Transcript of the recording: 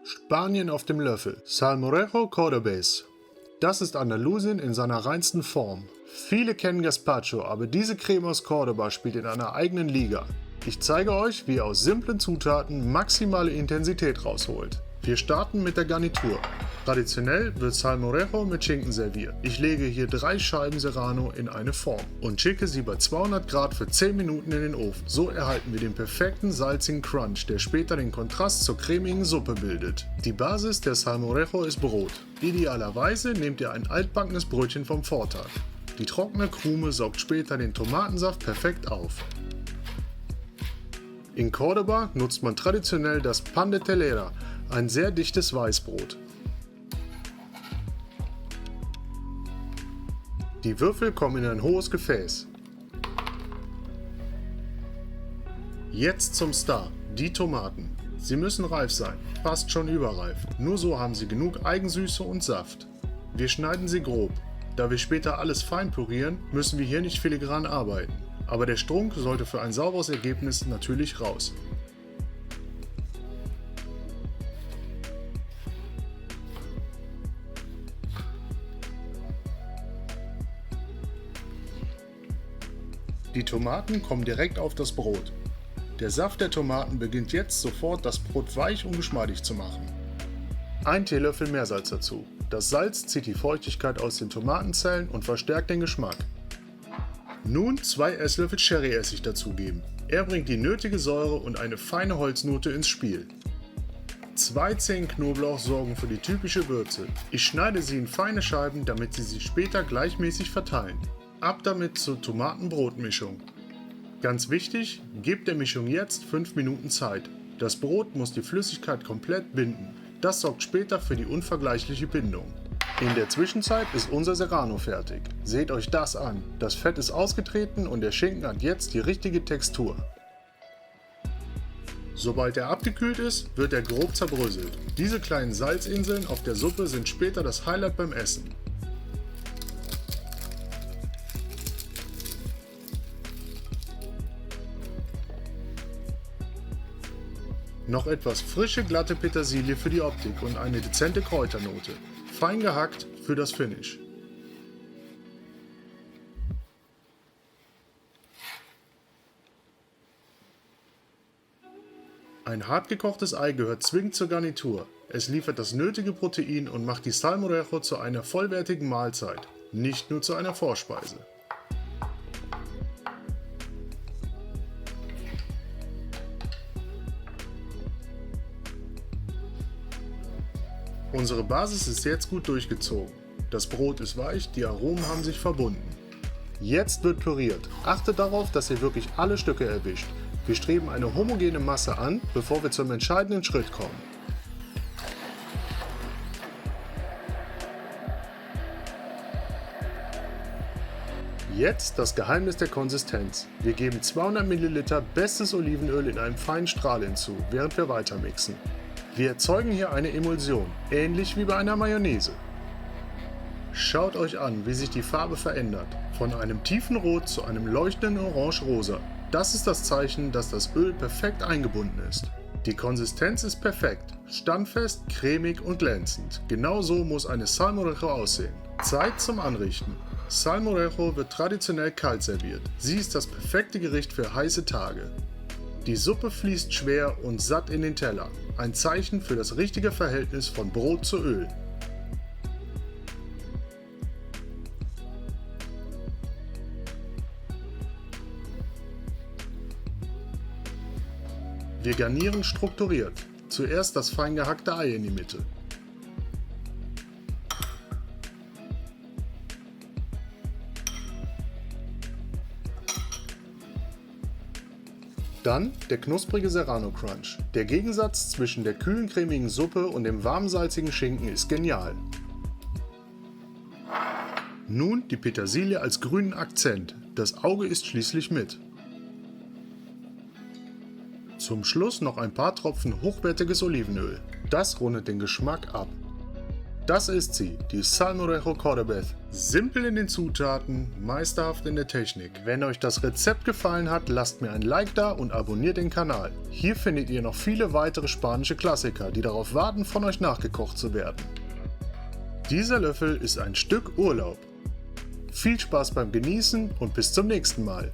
Spanien auf dem Löffel. Salmorejo Cordobés. Das ist Andalusien in seiner reinsten Form. Viele kennen Gazpacho, aber diese Creme aus Córdoba spielt in einer eigenen Liga. Ich zeige euch, wie ihr aus simplen Zutaten maximale Intensität rausholt. Wir starten mit der Garnitur. Traditionell wird Salmorejo mit Schinken serviert. Ich lege hier 3 Scheiben Serrano in eine Form und schicke sie bei 200 Grad für 10 Minuten in den Ofen. So erhalten wir den perfekten salzigen Crunch, der später den Kontrast zur cremigen Suppe bildet. Die Basis der Salmorejo ist Brot. Idealerweise nehmt ihr ein altbackenes Brötchen vom Vortag. Die trockene Krume saugt später den Tomatensaft perfekt auf. In Córdoba nutzt man traditionell das Pan de Telera, ein sehr dichtes Weißbrot. Die Würfel kommen in ein hohes Gefäß. Jetzt zum Star, die Tomaten. Sie müssen reif sein, fast schon überreif. Nur so haben sie genug Eigensüße und Saft. Wir schneiden sie grob. Da wir später alles fein pürieren, müssen wir hier nicht filigran arbeiten. Aber der Strunk sollte für ein sauberes Ergebnis natürlich raus. Die Tomaten kommen direkt auf das Brot. Der Saft der Tomaten beginnt jetzt sofort das Brot weich und geschmeidig zu machen. 1 Teelöffel Meersalz dazu. Das Salz zieht die Feuchtigkeit aus den Tomatenzellen und verstärkt den Geschmack. Nun 2 Esslöffel Sherryessig dazugeben. Er bringt die nötige Säure und eine feine Holznote ins Spiel. 2 Zehen Knoblauch sorgen für die typische Würze. Ich schneide sie in feine Scheiben, damit sie sich später gleichmäßig verteilen. Ab damit zur Tomatenbrotmischung. Ganz wichtig, gebt der Mischung jetzt 5 Minuten Zeit. Das Brot muss die Flüssigkeit komplett binden. Das sorgt später für die unvergleichliche Bindung. In der Zwischenzeit ist unser Serrano fertig. Seht euch das an. Das Fett ist ausgetreten und der Schinken hat jetzt die richtige Textur. Sobald er abgekühlt ist, wird er grob zerbröselt. Diese kleinen Salzinseln auf der Suppe sind später das Highlight beim Essen. Noch etwas frische, glatte Petersilie für die Optik und eine dezente Kräuternote. Fein gehackt für das Finish. Ein hart gekochtes Ei gehört zwingend zur Garnitur. Es liefert das nötige Protein und macht die Salmorejo zu einer vollwertigen Mahlzeit, nicht nur zu einer Vorspeise. Unsere Basis ist jetzt gut durchgezogen. Das Brot ist weich, die Aromen haben sich verbunden. Jetzt wird püriert. Achtet darauf, dass ihr wirklich alle Stücke erwischt. Wir streben eine homogene Masse an, bevor wir zum entscheidenden Schritt kommen. Jetzt das Geheimnis der Konsistenz. Wir geben 200 ml bestes Olivenöl in einem feinen Strahl hinzu, während wir weitermixen. Wir erzeugen hier eine Emulsion, ähnlich wie bei einer Mayonnaise. Schaut euch an, wie sich die Farbe verändert, von einem tiefen Rot zu einem leuchtenden Orange-Rosa. Das ist das Zeichen, dass das Öl perfekt eingebunden ist. Die Konsistenz ist perfekt, standfest, cremig und glänzend. Genau so muss eine Salmorejo aussehen. Zeit zum Anrichten. Salmorejo wird traditionell kalt serviert. Sie ist das perfekte Gericht für heiße Tage. Die Suppe fließt schwer und satt in den Teller. Ein Zeichen für das richtige Verhältnis von Brot zu Öl. Wir garnieren strukturiert. Zuerst das fein gehackte Ei in die Mitte. Dann der knusprige Serrano Crunch. Der Gegensatz zwischen der kühlen cremigen Suppe und dem warmen salzigen Schinken ist genial. Nun die Petersilie als grünen Akzent. Das Auge isst schließlich mit. Zum Schluss noch ein paar Tropfen hochwertiges Olivenöl. Das rundet den Geschmack ab. Das ist sie, die Salmorejo Cordobés. Simpel in den Zutaten, meisterhaft in der Technik. Wenn euch das Rezept gefallen hat, lasst mir ein Like da und abonniert den Kanal. Hier findet ihr noch viele weitere spanische Klassiker, die darauf warten, von euch nachgekocht zu werden. Dieser Löffel ist ein Stück Urlaub. Viel Spaß beim Genießen und bis zum nächsten Mal.